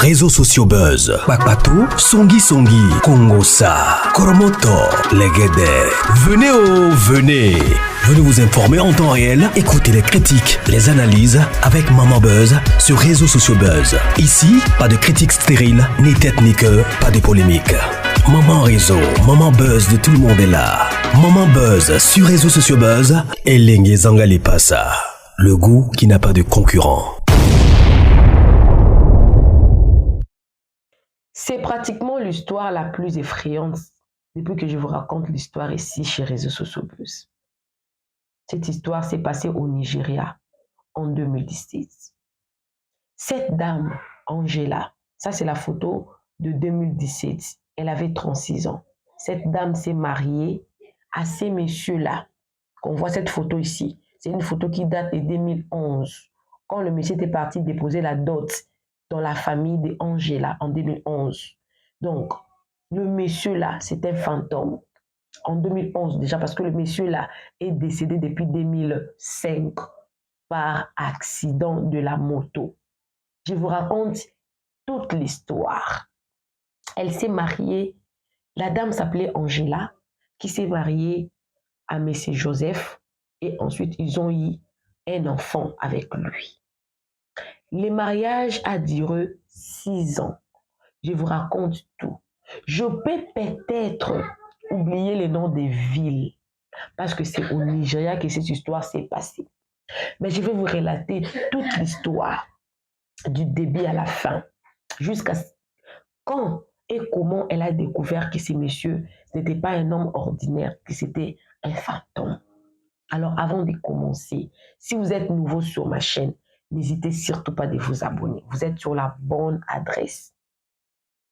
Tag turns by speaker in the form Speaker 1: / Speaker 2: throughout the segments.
Speaker 1: réseaux sociaux buzz. Bakpatou, Songi Songi, Kongosa, Koromoto, Legede. Venez. Venez vous informer en temps réel. Écoutez les critiques, les analyses avec Maman Buzz sur réseaux sociaux buzz. Ici, pas de critiques stériles, ni tête ni queue, pas de polémique. Maman réseau, Maman Buzz de tout le monde est là. Maman Buzz sur réseaux sociaux buzz. Et Lengue Zangali Passa. Le goût qui n'a pas de concurrent.
Speaker 2: C'est pratiquement l'histoire la plus effrayante depuis que je vous raconte l'histoire ici chez Réseaux Sociaux Buzz. Cette histoire s'est passée au Nigeria en 2017. Cette dame, Angela, ça c'est la photo de 2017, elle avait 36 ans. Cette dame s'est mariée à ces messieurs-là. On voit cette photo ici. C'est une photo qui date de 2011, quand le monsieur était parti déposer la dot dans la famille d'Angela en 2011. Donc, le monsieur-là, c'est un fantôme. En 2011 déjà, parce que le monsieur-là est décédé depuis 2005 par accident de la moto. Je vous raconte toute l'histoire. Elle s'est mariée, la dame s'appelait Angela, qui s'est mariée à monsieur Joseph, et ensuite ils ont eu un enfant avec lui. Le mariage a duré 6 ans. Je vous raconte tout. Je peux peut-être oublier les noms des villes parce que c'est au Nigeria que cette histoire s'est passée. Mais je vais vous relater toute l'histoire du début à la fin, jusqu'à quand et comment elle a découvert que ce monsieur n'était pas un homme ordinaire, que c'était un fantôme. Alors avant de commencer, si vous êtes nouveau sur ma chaîne, n'hésitez surtout pas de vous abonner. Vous êtes sur la bonne adresse.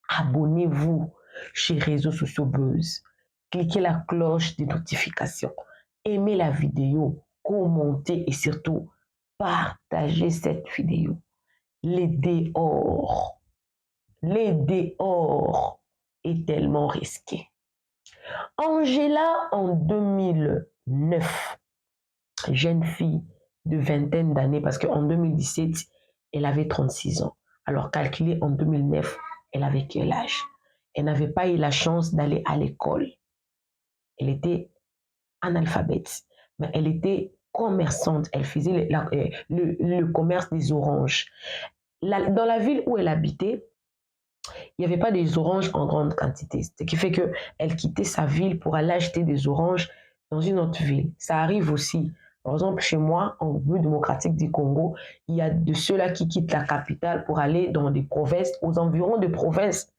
Speaker 2: Abonnez-vous chez Réseaux Sociaux Buzz. Cliquez la cloche de notification. Aimez la vidéo, commentez et surtout partagez cette vidéo. Les dehors est tellement risqué. Angela, en 2009, jeune fille de vingtaine d'années, parce qu'en 2017, elle avait 36 ans. Alors, calculez en 2009, elle avait quel âge? Elle n'avait pas eu la chance d'aller à l'école. Elle était analphabète, mais elle était commerçante. Elle faisait le commerce des oranges. Dans la ville où elle habitait, il n'y avait pas des oranges en grande quantité. Ce qui fait qu'elle quittait sa ville pour aller acheter des oranges dans une autre ville. Ça arrive aussi. Par exemple, chez moi, en République démocratique du Congo, il y a de ceux-là qui quittent la capitale pour aller dans des provinces, aux environs des provinces,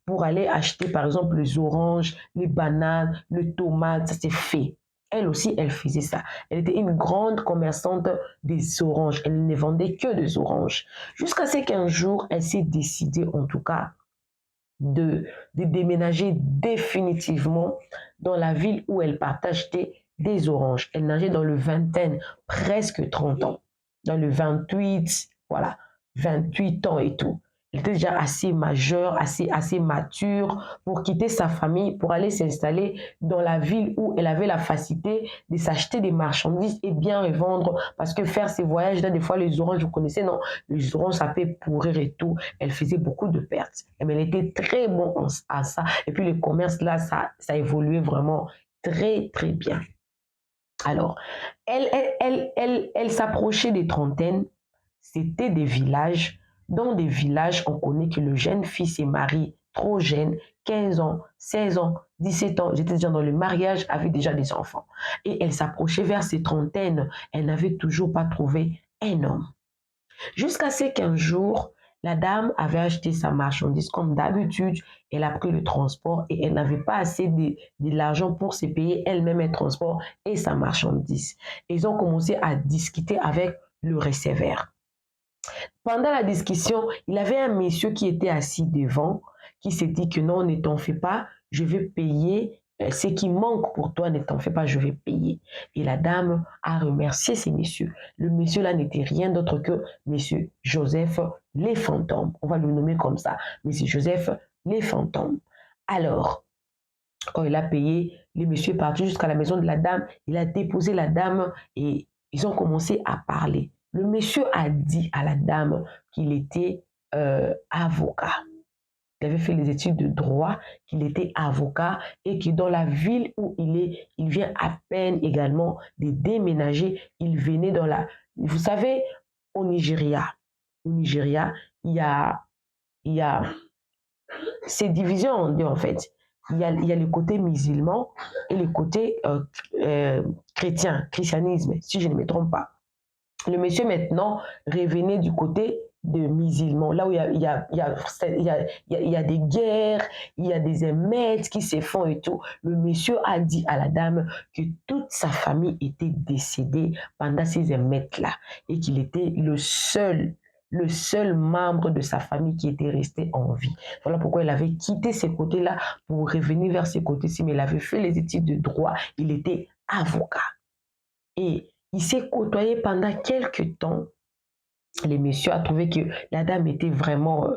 Speaker 2: pour aller acheter, par exemple, les oranges, les bananes, les tomates. Ça, c'est fait. Elle aussi, elle faisait ça. Elle était une grande commerçante des oranges. Elle ne vendait que des oranges. Jusqu'à ce qu'un jour, elle s'est décidée, en tout cas, de déménager définitivement dans la ville où elle partait acheter des oranges. Elle nageait dans le vingtaine, presque 30 ans. Dans le 28, voilà, 28 ans et tout. Elle était déjà assez majeure, assez mature pour quitter sa famille, pour aller s'installer dans la ville où elle avait la facilité de s'acheter des marchandises et bien revendre. Parce que faire ces voyages, là, des fois, les oranges, vous connaissez, non? Les oranges, ça peut pourrir et tout. Elle faisait beaucoup de pertes. Mais elle était très bonne à ça. Et puis, le commerce, là, ça évoluait vraiment très, très bien. Alors, elle s'approchait des trentaines. C'était des villages. Dans des villages, on connaît que le jeune fille se marie trop jeune, 15 ans, 16 ans, 17 ans. J'étais déjà dans le mariage, avait déjà des enfants. Et elle s'approchait vers ses trentaines. Elle n'avait toujours pas trouvé un homme. Jusqu'à ce qu'un jour, la dame avait acheté sa marchandise comme d'habitude. Elle a pris le transport et elle n'avait pas assez de l'argent pour se payer elle-même un transport et sa marchandise. Ils ont commencé à discuter avec le receveur. Pendant la discussion, il y avait un monsieur qui était assis devant, qui s'est dit que non, ne t'en fais pas, je vais payer ce qui manque pour toi, ne t'en fais pas, je vais payer. Et la dame a remercié ces messieurs. Le monsieur là n'était rien d'autre que monsieur Joseph les fantômes. On va le nommer comme ça, monsieur Joseph les fantômes. Alors, quand il a payé, le monsieur est parti jusqu'à la maison de la dame, il a déposé la dame et ils ont commencé à parler. Le monsieur a dit à la dame qu'il était avocat. Il avait fait les études de droit, qu'il était avocat et que dans la ville où il vient à peine également de déménager. Il venait dans la... Vous savez, au Nigeria, il y a, il y a ces divisions en deux en fait. Il y a le côté musulman et le côté chrétien, christianisme, si je ne me trompe pas. Le monsieur maintenant revenait du côté de musulmans, là où il y a des guerres, il y a des émeutes qui se font et tout. Le monsieur a dit à la dame que toute sa famille était décédée pendant ces émeutes-là et qu'il était le seul membre de sa famille qui était resté en vie. Voilà pourquoi il avait quitté ces côtés-là pour revenir vers ces côtés-ci, mais il avait fait les études de droit, il était avocat. Et il s'est côtoyé pendant quelques temps. Le monsieur a trouvé que la dame était vraiment,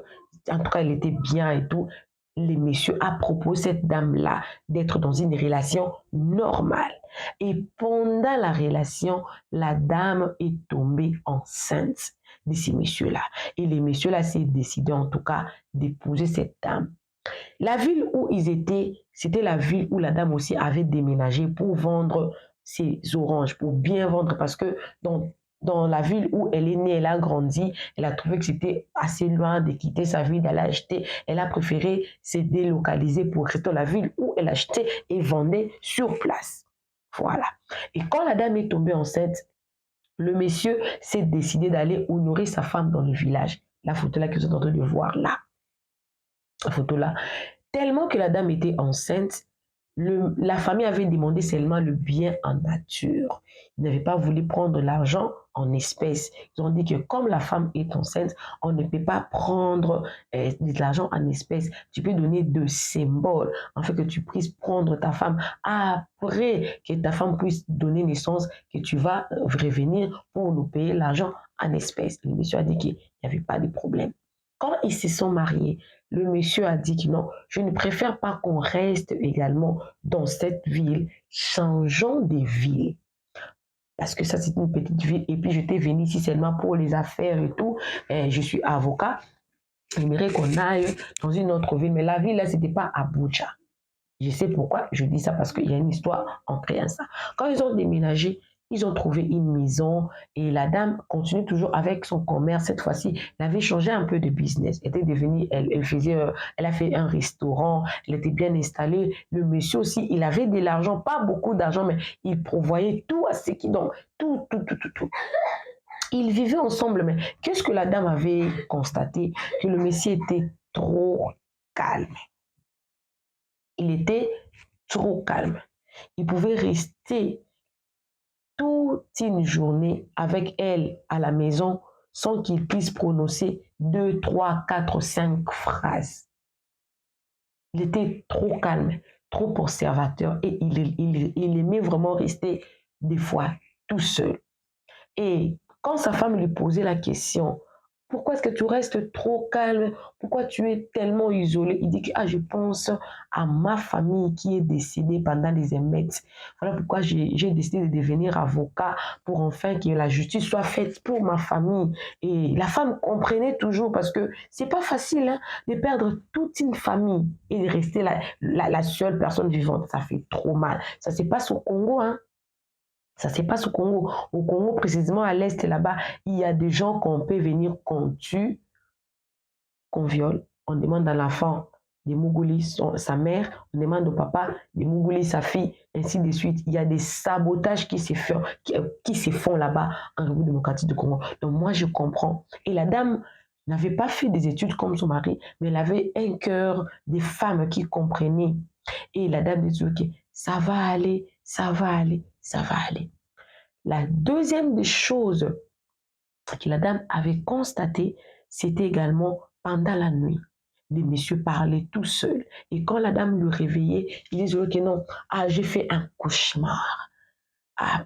Speaker 2: en tout cas, elle était bien et tout. Le monsieur a proposé à cette dame-là d'être dans une relation normale. Et pendant la relation, la dame est tombée enceinte de ce monsieur-là. Et le monsieur-là s'est décidé en tout cas d'épouser cette dame. La ville où ils étaient, c'était la ville où la dame aussi avait déménagé pour vendre ses oranges, pour bien vendre, parce que dans la ville où elle est née, elle a grandi, elle a trouvé que c'était assez loin de quitter sa ville, d'aller acheter. Elle a préféré se délocaliser pour rester dans la ville où elle achetait et vendait sur place. Voilà. Et quand la dame est tombée enceinte, le monsieur s'est décidé d'aller honorer sa femme dans le village. La photo là que vous êtes en train de voir là. La photo là. Tellement que la dame était enceinte, la famille avait demandé seulement le bien en nature. Ils n'avaient pas voulu prendre l'argent en espèces. Ils ont dit que comme la femme est enceinte, on ne peut pas prendre de l'argent en espèces. Tu peux donner de symboles, en fait que tu puisses prendre ta femme après que ta femme puisse donner naissance, que tu vas revenir pour nous payer l'argent en espèces. Le monsieur a dit qu'il n'y avait pas de problème. Quand ils se sont mariés, le monsieur a dit que non, je ne préfère pas qu'on reste également dans cette ville, changeons de ville. Parce que ça, c'est une petite ville. Et puis, j'étais venue ici seulement pour les affaires et tout. Et je suis avocat. J'aimerais qu'on aille dans une autre ville. Mais la ville, là, ce n'était pas Abuja. Je sais pourquoi je dis ça, parce qu'il y a une histoire en créant ça. Quand ils ont déménagé, ils ont trouvé une maison et la dame continue toujours avec son commerce. Cette fois-ci, elle avait changé un peu de business. Elle était devenue, elle a fait un restaurant, elle était bien installée. Le monsieur aussi, il avait de l'argent, pas beaucoup d'argent, mais il prévoyait tout à ce qui, donc tout. Ils vivaient ensemble, mais qu'est-ce que la dame avait constaté? Que le monsieur était trop calme. Il était trop calme. Il pouvait rester toute une journée avec elle à la maison sans qu'il puisse prononcer 2, 3, 4, 5 phrases. Il était trop calme, trop observateur et il aimait vraiment rester des fois tout seul. Et quand sa femme lui posait la question, pourquoi est-ce que tu restes trop calme? Pourquoi tu es tellement isolé? Il dit que je pense à ma famille qui est décédée pendant les émeutes. Voilà pourquoi j'ai décidé de devenir avocat pour enfin que la justice soit faite pour ma famille. Et la femme comprenait toujours parce que c'est pas facile de perdre toute une famille et de rester la seule personne vivante. Ça fait trop mal. Ça se passe au Congo, Ça se passe au Congo. Au Congo, précisément à l'est, là-bas, il y a des gens qu'on peut venir, qu'on tue, qu'on viole. On demande à l'enfant de Mougouli sa mère, on demande au papa de Mougouli sa fille, ainsi de suite. Il y a des sabotages qui se font là-bas en République démocratique du Congo. Donc moi, je comprends. Et la dame n'avait pas fait des études comme son mari, mais elle avait un cœur de femme qui comprenait. Et la dame dit, ok, ça va aller, ça va aller. Ça va aller. La deuxième des choses que la dame avait constatées, c'était également pendant la nuit. Le monsieur parlait tout seul. Et quand la dame le réveillait, il disait ok non, j'ai fait un cauchemar.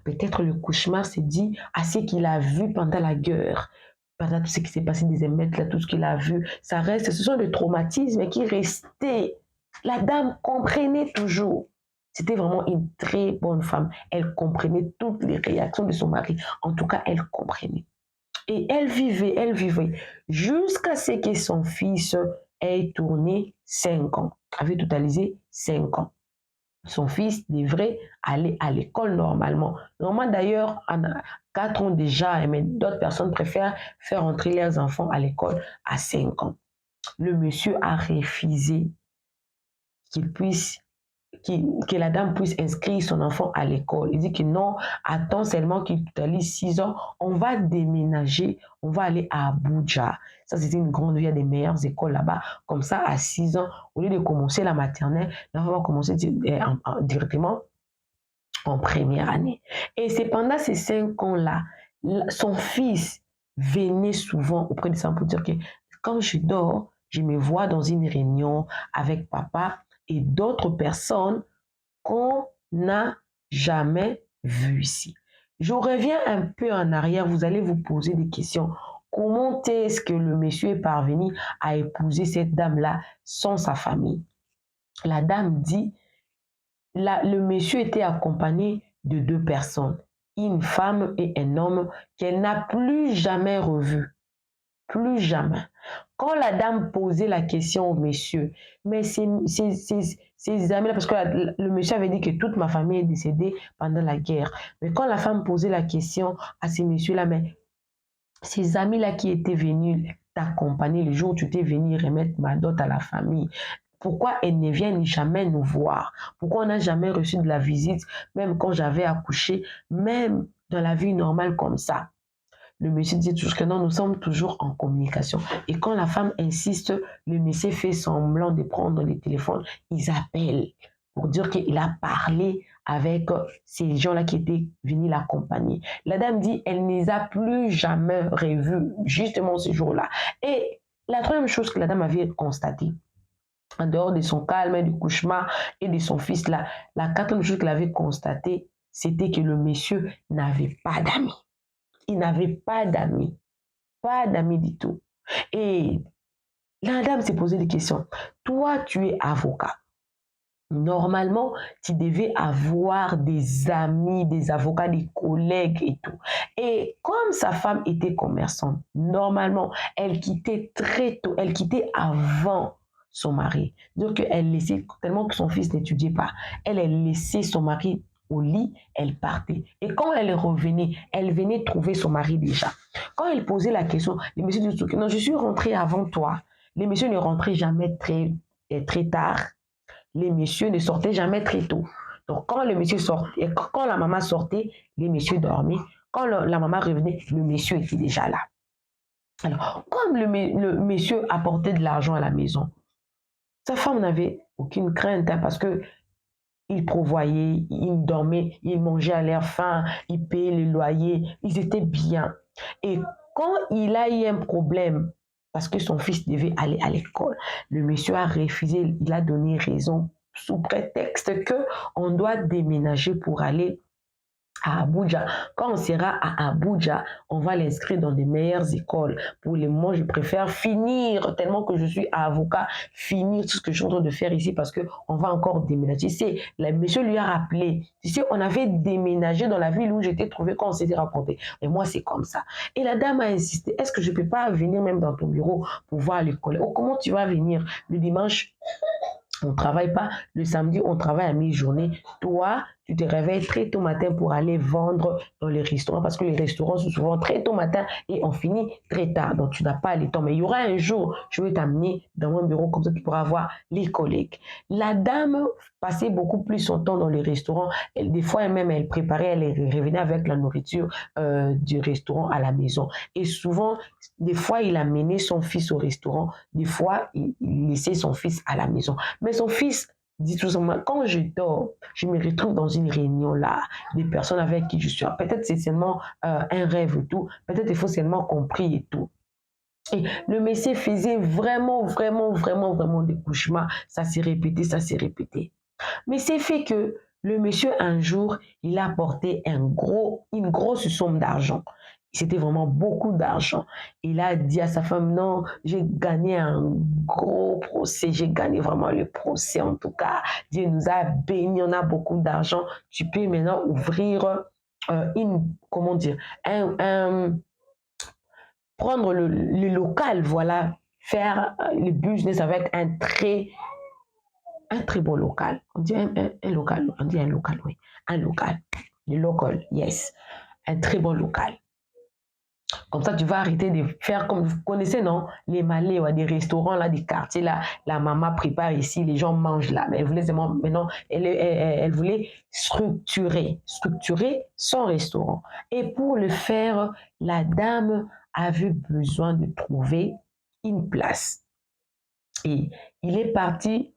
Speaker 2: Peut-être le cauchemar s'est dit à ce qu'il a vu pendant la guerre. Pendant tout ce qui s'est passé des émeutes, là, tout ce qu'il a vu, ça reste, ce sont des traumatismes qui restaient. La dame comprenait toujours. C'était vraiment une très bonne femme. Elle comprenait toutes les réactions de son mari. En tout cas, elle comprenait. Et elle vivait, jusqu'à ce que son fils ait tourné 5 ans, avait totalisé 5 ans. Son fils devrait aller à l'école normalement. Normalement, d'ailleurs, en 4 ans déjà, mais d'autres personnes préfèrent faire entrer leurs enfants à l'école à 5 ans. Le monsieur a refusé qu'il puisse que la dame puisse inscrire son enfant à l'école. Il dit que non, attends seulement qu'il totalise 6 ans, on va déménager, on va aller à Abuja. Ça, c'était une grande ville, il y a des meilleures écoles là-bas. Comme ça, à 6 ans, au lieu de commencer la maternelle, l'enfant va commencer directement en première année. Et c'est pendant ces 5 ans-là, son fils venait souvent auprès de sa mère pour dire que quand je dors, je me vois dans une réunion avec papa et d'autres personnes qu'on n'a jamais vues ici. Je reviens un peu en arrière, vous allez vous poser des questions. Comment est-ce que le monsieur est parvenu à épouser cette dame-là sans sa famille? La dame dit, le monsieur était accompagné de 2 personnes, une femme et un homme qu'elle n'a plus jamais revu. Plus jamais. Quand la dame posait la question au monsieur, mais ces amis-là, parce que le monsieur avait dit que toute ma famille est décédée pendant la guerre. Mais quand la femme posait la question à ces messieurs-là, mais ces amis-là qui étaient venus t'accompagner le jour où tu étais venu remettre ma dot à la famille, pourquoi elles ne viennent jamais nous voir? Pourquoi on n'a jamais reçu de la visite, même quand j'avais accouché, même dans la vie normale comme ça? Le monsieur dit toujours que non, nous sommes toujours en communication. Et quand la femme insiste, le monsieur fait semblant de prendre le téléphone. Ils appellent pour dire qu'il a parlé avec ces gens-là qui étaient venus l'accompagner. La dame dit elle ne les a plus jamais revus, justement ce jour-là. Et la troisième chose que la dame avait constatée, en dehors de son calme, du cauchemar et de son fils, la quatrième chose qu'elle avait constatée, c'était que le monsieur n'avait pas d'amis. Il n'avait pas d'amis du tout. Et la dame s'est posé des questions. Toi, tu es avocat. Normalement, tu devais avoir des amis, des avocats, des collègues et tout. Et comme sa femme était commerçante, normalement, elle quittait très tôt, elle quittait avant son mari. Donc, elle laissait, tellement que son fils n'étudiait pas, elle laissait son mari au lit, elle partait. Et quand elle revenait, elle venait trouver son mari déjà. Quand elle posait la question, les messieurs disaient, non, je suis rentrée avant toi. Les messieurs ne rentraient jamais très tard. Les messieurs ne sortaient jamais très tôt. Donc, quand le monsieur sortait, quand la maman sortait, les messieurs dormaient. Quand la maman revenait, le monsieur était déjà là. Alors, comme le monsieur apportait de l'argent à la maison, sa femme n'avait aucune crainte parce que il pourvoyait, il dormait, il mangeait à l'air faim, il payait le loyer, ils étaient bien. Et quand il a eu un problème, parce que son fils devait aller à l'école, le monsieur a refusé, il a donné raison sous prétexte qu'on doit déménager pour aller à Abuja. Quand on sera à Abuja, on va l'inscrire dans des meilleures écoles. Pour le moment, je préfère finir, tellement que je suis avocat, finir tout ce que je suis en train de faire ici parce qu'on va encore déménager. Tu sais, le monsieur lui a rappelé, tu sais, on avait déménagé dans la ville où j'étais trouvé quand on s'était raconté. Et moi, c'est comme ça. Et la dame a insisté, est-ce que je ne peux pas venir même dans ton bureau pour voir l'école? Oh, comment tu vas venir le dimanche? On ne travaille pas. Le samedi, on travaille à mi-journée. Toi, tu te réveilles très tôt matin pour aller vendre dans les restaurants parce que les restaurants sont souvent très tôt matin et on finit très tard. Donc, tu n'as pas le temps. Mais il y aura un jour, je vais t'amener dans mon bureau comme ça, tu pourras voir les collègues. La dame passait beaucoup plus son temps dans les restaurants. Des fois, même, elle préparait, elle revenait avec la nourriture du restaurant à la maison. Et souvent, des fois, il amenait son fils au restaurant. Des fois, il laissait son fils à la maison. Mais son fils dit tout simplement, quand je dors, je me retrouve dans une réunion là, des personnes avec qui je suis. Peut-être c'est seulement un rêve et tout, peut-être il faut seulement compris et tout. Et le monsieur faisait vraiment des cauchemars. Ça s'est répété, ça s'est répété. Mais c'est fait que le monsieur, un jour, il a apporté une grosse somme d'argent. C'était vraiment beaucoup d'argent. Il a dit à sa femme, non, j'ai gagné un gros procès, j'ai gagné vraiment le procès en tout cas. Dieu nous a bénis, on a beaucoup d'argent. Tu peux maintenant ouvrir comment dire, prendre le local, voilà, faire le business avec un très bon local. On dit un local, on dit un local, oui. Un local. Le local, yes. Un très bon local. Comme ça, tu vas arrêter de faire comme vous connaissez, non? Les Malais, ouais, des restaurants, là, des quartiers, là, la maman prépare ici, les gens mangent là. Mais elle voulait seulement, maintenant, elle voulait structurer son restaurant. Et pour le faire, la dame avait besoin de trouver une place. Et il est parti,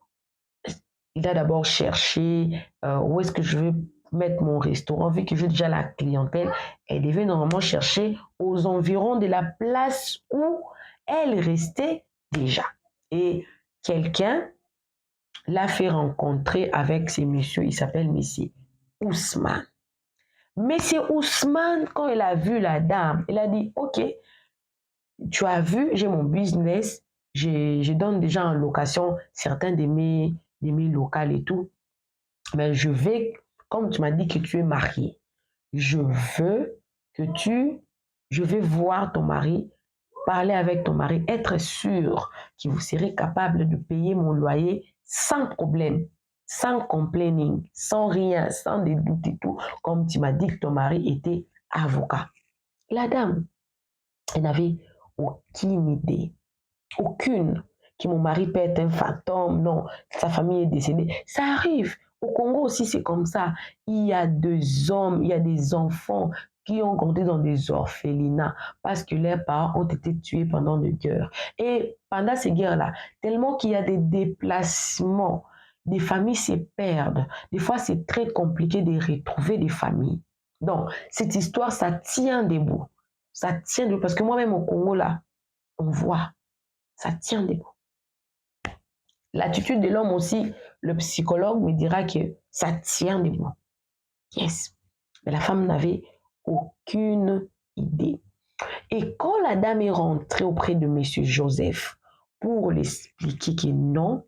Speaker 2: il a d'abord cherché où est-ce que je veux mettre mon restaurant, vu que j'ai déjà la clientèle. Elle devait normalement chercher aux environs de la place où elle restait déjà. Et quelqu'un l'a fait rencontrer avec ces messieurs, il s'appelle Monsieur Ousmane. Monsieur Ousmane, quand il a vu la dame, il a dit, ok, tu as vu, j'ai mon business, je donne déjà en location certains de mes locales et tout, mais je vais, comme tu m'as dit que tu es marié, je vais voir ton mari, parler avec ton mari, être sûr que vous serez capable de payer mon loyer sans problème, sans complaining, sans rien, sans des doutes et tout, comme tu m'as dit que ton mari était avocat. La dame, elle n'avait aucune idée, aucune, que mon mari peut être un fantôme, non, sa famille est décédée. Ça arrive. Au Congo aussi, c'est comme ça. Il y a des hommes, il y a des enfants qui ont grandi dans des orphelinats parce que leurs parents ont été tués pendant des guerres. Et pendant ces guerres-là, tellement qu'il y a des déplacements, des familles se perdent. Des fois, c'est très compliqué de retrouver des familles. Donc, cette histoire, ça tient debout. Ça tient debout. Parce que moi-même au Congo, là, on voit, ça tient debout. L'attitude de l'homme aussi, le psychologue me dira que ça tient debout. Yes. Mais la femme n'avait aucune idée. Et quand la dame est rentrée auprès de monsieur Joseph pour l'expliquer que non,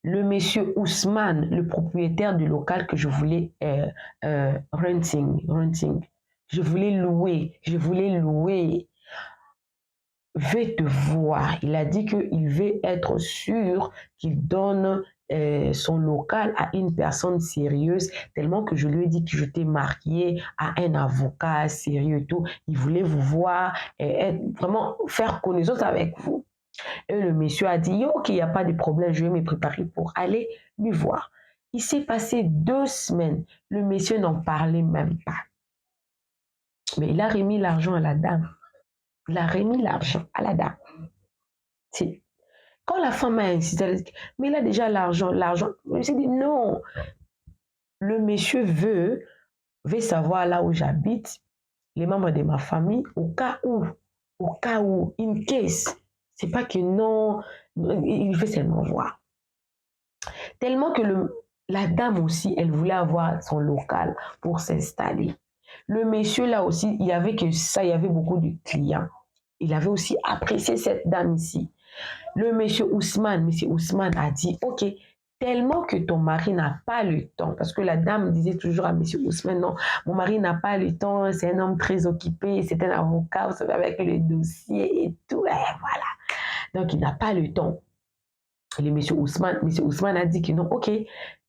Speaker 2: le monsieur Ousmane, le propriétaire du local que je voulais renting, je voulais louer, veut te voir. Il a dit qu'il veut être sûr qu'il donne son local à une personne sérieuse, tellement que je lui ai dit que je t'ai marié à un avocat sérieux et tout. Il voulait vous voir et vraiment faire connaissance avec vous. Et le monsieur a dit, ok, il n'y a pas de problème, je vais me préparer pour aller lui voir. Il s'est passé 2 semaines. Le monsieur n'en parlait même pas. Mais il a remis l'argent à la dame. Il a remis l'argent à la dame. Quand la femme a insisté, elle a dit, mais il a déjà l'argent. Je me suis dit, non. Le monsieur veut savoir là où j'habite, les membres de ma famille, au cas où, in case. C'est pas que non, il veut seulement voir. Tellement que la dame aussi, elle voulait avoir son local pour s'installer. Le monsieur là aussi, il y avait beaucoup de clients. Il avait aussi apprécié cette dame ici. Le monsieur Ousmane a dit, ok, tellement que ton mari n'a pas le temps, parce que la dame disait toujours à monsieur Ousmane, non, mon mari n'a pas le temps, c'est un homme très occupé, c'est un avocat, vous savez, avec le dossier et tout, et voilà. Donc, il n'a pas le temps. Et monsieur Ousmane a dit que non, ok,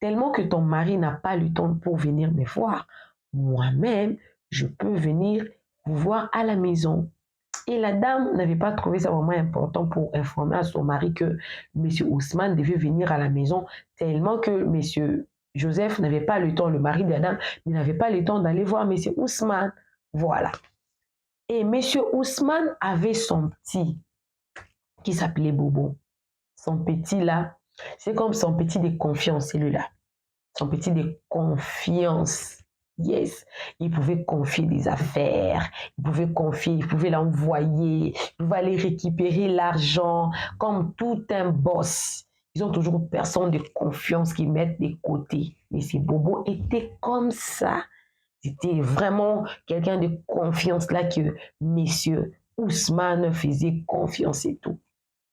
Speaker 2: tellement que ton mari n'a pas le temps pour venir me voir, moi-même, je peux venir vous voir à la maison. Et la dame n'avait pas trouvé ça vraiment important pour informer à son mari que monsieur Ousmane devait venir à la maison, tellement que monsieur Joseph n'avait pas le temps, le mari de la dame, il n'avait pas le temps d'aller voir monsieur Ousmane. Voilà. Et monsieur Ousmane avait son petit, qui s'appelait Bobo. Son petit là, c'est comme son petit de confiance, celui-là. Son petit de confiance. Yes, il pouvait confier des affaires, il pouvait l'envoyer, il pouvait aller récupérer l'argent comme tout un boss. Ils ont toujours personne de confiance qui mettent de côté. Mais ces bobos étaient comme ça. C'était vraiment quelqu'un de confiance là que monsieur Ousmane faisait confiance et tout.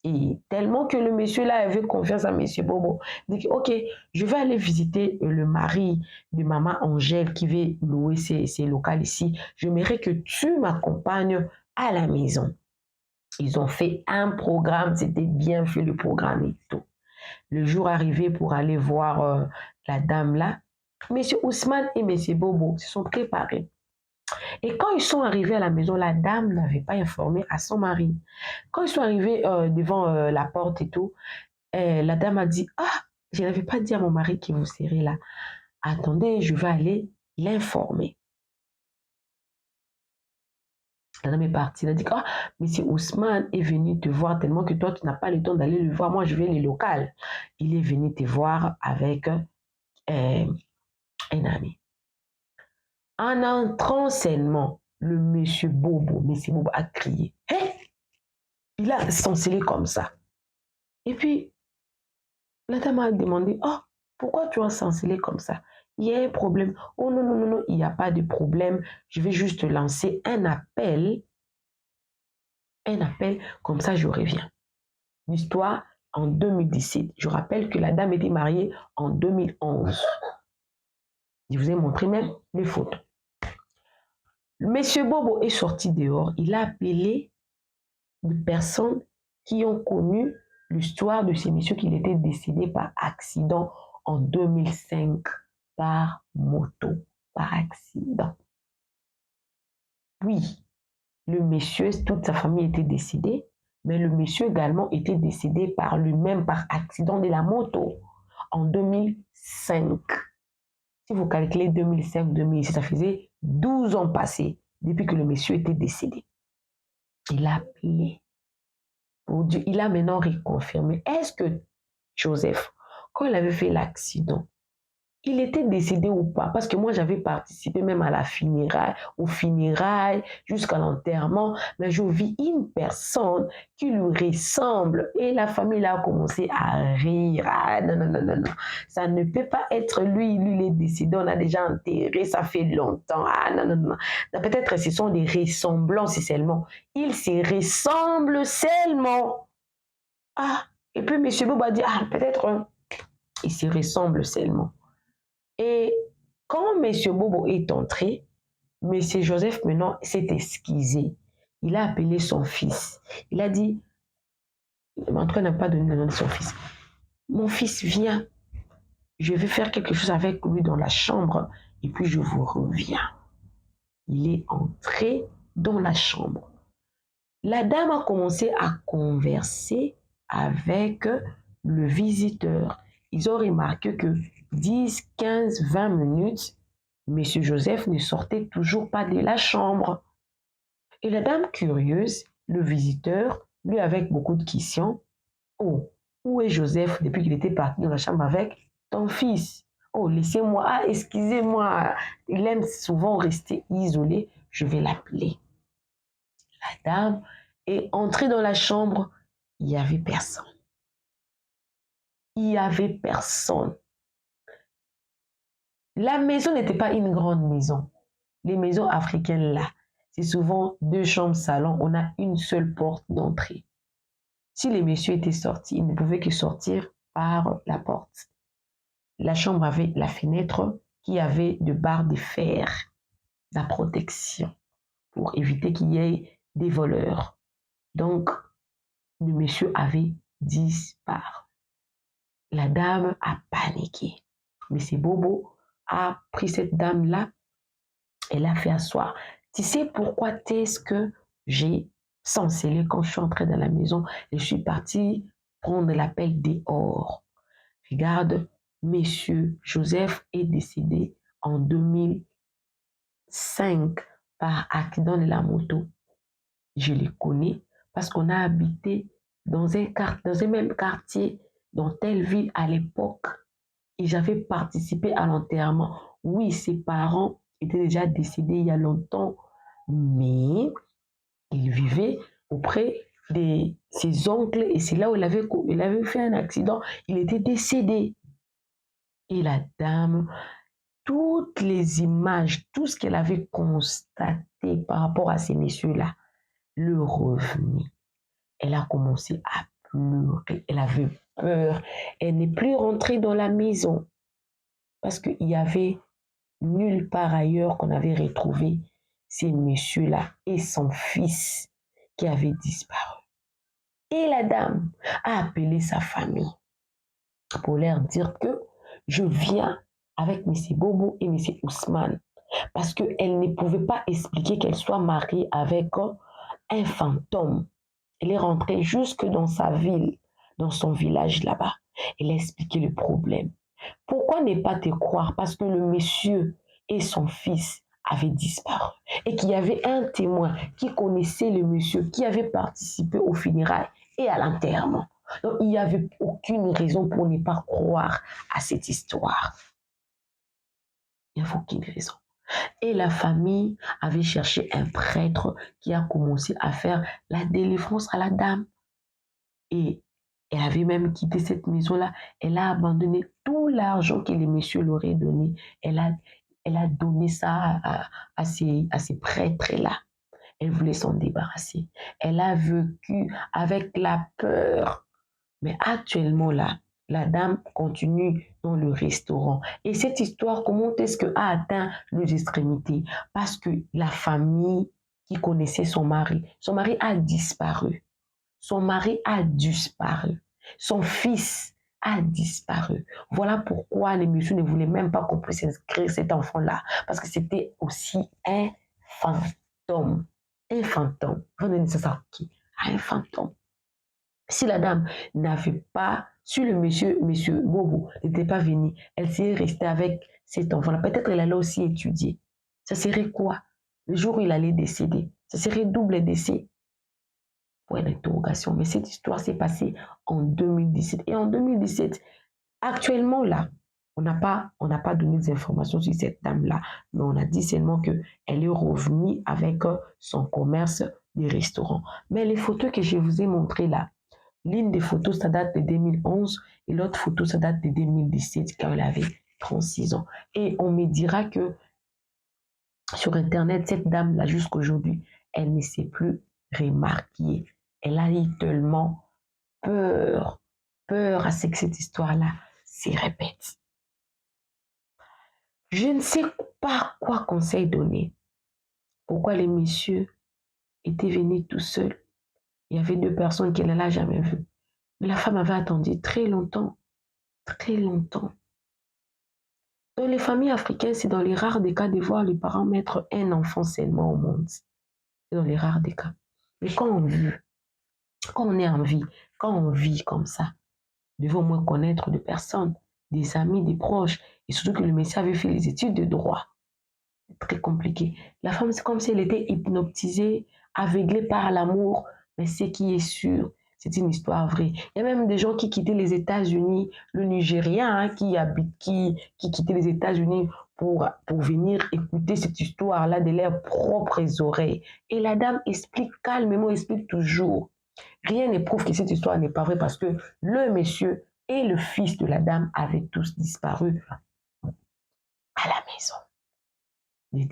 Speaker 2: Et tellement que le monsieur là avait confiance à monsieur Bobo, il dit ok, je vais aller visiter le mari de maman Angèle qui veut louer ses locales ici. J'aimerais que tu m'accompagnes à la maison. Ils ont fait un programme, c'était bien fait le programme et tout. Le jour arrivé pour aller voir la dame là, M. Ousmane et M. Bobo se sont préparés. Et quand ils sont arrivés à la maison, la dame n'avait pas informé à son mari. Quand ils sont arrivés devant la porte et tout, la dame a dit, ah, je n'avais pas dit à mon mari que vous serez là. Attendez, je vais aller l'informer. La dame est partie. Elle a dit, ah, monsieur Ousmane est venu te voir tellement que toi, tu n'as pas le temps d'aller le voir. Moi, je vais les locales. Il est venu te voir avec un ami. En entrant seulement, le monsieur Bobo a crié. Hey! Il a chancellé comme ça. Et puis, la dame a demandé, oh, pourquoi tu as chancellé comme ça? Il y a un problème. Oh non, non, non, non, il n'y a pas de problème. Je vais juste lancer un appel. Un appel, comme ça je reviens. L'histoire en 2017. Je rappelle que la dame était mariée en 2011. Je vous ai montré même les photos. Monsieur Bobo est sorti dehors. Il a appelé des personnes qui ont connu l'histoire de ces messieurs qui étaient décédés par accident en 2005 par moto, par accident. Oui, le monsieur, toute sa famille était décédée, mais le monsieur également était décédé par lui-même par accident de la moto en 2005. Si vous calculez 2005-2006, ça faisait 12 ans passés depuis que le monsieur était décédé. Il a appelé. Pour Dieu, il a maintenant reconfirmé. Est-ce que Joseph, quand il avait fait l'accident, il était décédé ou pas? Parce que moi, j'avais participé même à la funéraille, aux funérailles, jusqu'à l'enterrement. Mais je vis une personne qui lui ressemble. Et la famille a commencé à rire. Ah, non, non, non, non, non. Ça ne peut pas être lui. Lui, il est décédé. On a déjà enterré. Ça fait longtemps. Ah, non, non, non. Peut-être que ce sont des ressemblances seulement. Ils se ressemblent seulement. Ah, et puis M. Bobo a dit, ah, peut-être ils se ressemblent seulement. Et quand M. Bobo est entré, M. Joseph maintenant s'est excusé. Il a appelé son fils. Il a dit, en tout cas, il n'a pas donné le nom de son fils. Mon fils, viens. Je vais faire quelque chose avec lui dans la chambre et puis je vous reviens. Il est entré dans la chambre. La dame a commencé à converser avec le visiteur. Ils ont remarqué que 10, 15, 20 minutes, M. Joseph ne sortait toujours pas de la chambre. Et la dame curieuse, le visiteur, lui avec beaucoup de questions, oh, où est Joseph depuis qu'il était parti dans la chambre avec ton fils? Oh, laissez-moi, ah, excusez-moi, il aime souvent rester isolé, je vais l'appeler. La dame est entrée dans la chambre, il n'y avait personne. Il n'y avait personne. La maison n'était pas une grande maison. Les maisons africaines là, c'est souvent 2 chambres, salon, on a une seule porte d'entrée. Si les messieurs étaient sortis, ils ne pouvaient que sortir par la porte. La chambre avait la fenêtre qui avait de barres de fer, la protection, pour éviter qu'il y ait des voleurs. Donc, le monsieur avait disparu. La dame a paniqué. Mais c'est Bobo a pris cette dame-là et l'a fait asseoir. Tu sais pourquoi est-ce que j'ai chancellé quand je suis entrée dans la maison et je suis partie prendre l'appel dehors? Regarde, monsieur Joseph est décédé en 2005 par accident de la moto. Je les connais parce qu'on a habité dans un même quartier, dans telle ville à l'époque. Et j'avais participé à l'enterrement. Oui, ses parents étaient déjà décédés il y a longtemps, mais il vivait auprès de ses oncles et c'est là où il avait fait un accident. Il était décédé. Et la dame, toutes les images, tout ce qu'elle avait constaté par rapport à ces messieurs-là, le revenait. Elle a commencé à pleurer. Elle avait peur. Elle n'est plus rentrée dans la maison parce qu'il y avait nulle part ailleurs qu'on avait retrouvé ces messieurs-là et son fils qui avait disparu. Et la dame a appelé sa famille pour leur dire que je viens avec M. Bobo et M. Ousmane parce qu'elle ne pouvait pas expliquer qu'elle soit mariée avec un fantôme. Elle est rentrée jusque dans sa ville, dans son village là-bas. Elle a expliqué le problème. Pourquoi ne pas te croire? Parce que le monsieur et son fils avaient disparu et qu'il y avait un témoin qui connaissait le monsieur, qui avait participé aux funérailles et à l'enterrement. Donc, il n'y avait aucune raison pour ne pas croire à cette histoire. Il n'y a aucune raison. Et la famille avait cherché un prêtre qui a commencé à faire la délivrance à la dame. Et elle avait même quitté cette maison-là. Elle a abandonné tout l'argent que les messieurs leur auraient donné. Elle a donné ça à ces prêtres-là. Elle voulait s'en débarrasser. Elle a vécu avec la peur. Mais actuellement, là, la dame continue dans le restaurant. Et cette histoire, comment est-ce qu'elle a atteint les extrémités? Parce que la famille qui connaissait son mari a disparu. Son mari a disparu. Son fils a disparu. Voilà pourquoi les messieurs ne voulaient même pas qu'on puisse inscrire cet enfant-là. Parce que c'était aussi un fantôme. Un fantôme. Vous donnez ça à qui? Un fantôme. Si la dame n'avait pas, si le monsieur Bobo n'était pas venu, elle serait restée avec cet enfant-là. Peut-être qu'elle allait aussi étudier. Ça serait quoi? Le jour où il allait décéder, ça serait double décès. Point d'interrogation. Mais cette histoire s'est passée en 2017. Et en 2017, actuellement là, on n'a pas donné des informations sur cette dame-là, mais on a dit seulement qu'elle est revenue avec son commerce de restaurant. Mais les photos que je vous ai montrées là, l'une des photos, ça date de 2011 et l'autre photo, ça date de 2017 quand elle avait 36 ans. Et on me dira que sur Internet, cette dame-là, jusqu'aujourd'hui, elle ne s'est plus remarquée. Elle a eu tellement peur à ce que cette histoire-là s'y répète. Je ne sais pas quoi conseil donner. Pourquoi les messieurs étaient venus tout seuls. Il y avait 2 personnes qu'elle n'a jamais vues. Mais la femme avait attendu très longtemps. Très longtemps. Dans les familles africaines, c'est dans les rares des cas de voir les parents mettre un enfant seulement au monde. C'est dans les rares des cas. Mais quand on est en vie, quand on vit comme ça, nous devons au moins connaître des personnes, des amis, des proches. Et surtout que le monsieur avait fait les études de droit. C'est très compliqué. La femme, c'est comme si elle était hypnotisée, aveuglée par l'amour. Mais ce qui est sûr, c'est une histoire vraie. Il y a même des gens qui quittaient les États-Unis, le Nigérien qui quittait les États-Unis pour venir écouter cette histoire-là de leurs propres oreilles. Et la dame explique calmement, explique toujours. Rien ne prouve que cette histoire n'est pas vraie parce que le monsieur et le fils de la dame avaient tous disparu à la maison. Les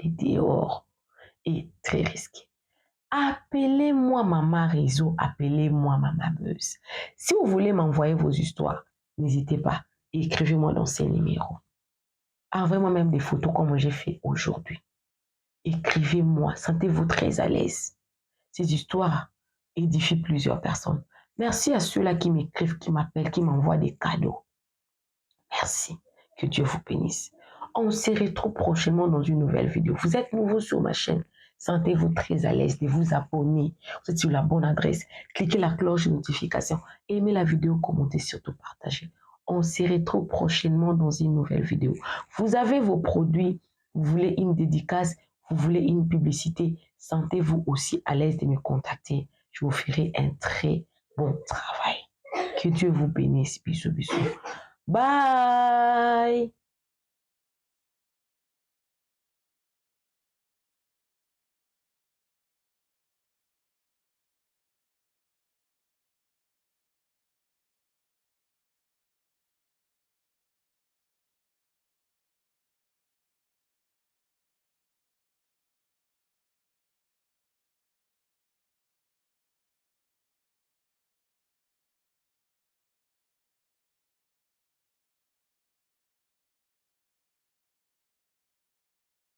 Speaker 2: dehors est très risqué. Appelez-moi Maman Réseau, appelez-moi Maman Buzz. Si vous voulez m'envoyer vos histoires, n'hésitez pas, écrivez-moi dans ces numéros. Envoyez-moi même des photos comme j'ai fait aujourd'hui. Écrivez-moi, sentez-vous très à l'aise. Ces histoires édifient plusieurs personnes. Merci à ceux-là qui m'écrivent, qui m'appellent, qui m'envoient des cadeaux. Merci. Que Dieu vous bénisse. On se retrouve prochainement dans une nouvelle vidéo. Vous êtes nouveau sur ma chaîne. Sentez-vous très à l'aise de vous abonner. Vous êtes sur la bonne adresse. Cliquez la cloche de notification. Aimez la vidéo, commentez, surtout partagez. On se retrouve prochainement dans une nouvelle vidéo. Vous avez vos produits. Vous voulez une dédicace. Vous voulez une publicité. Sentez-vous aussi à l'aise de me contacter. Je vous ferai un très bon travail. Que Dieu vous bénisse. Bisous, bisous. Bye.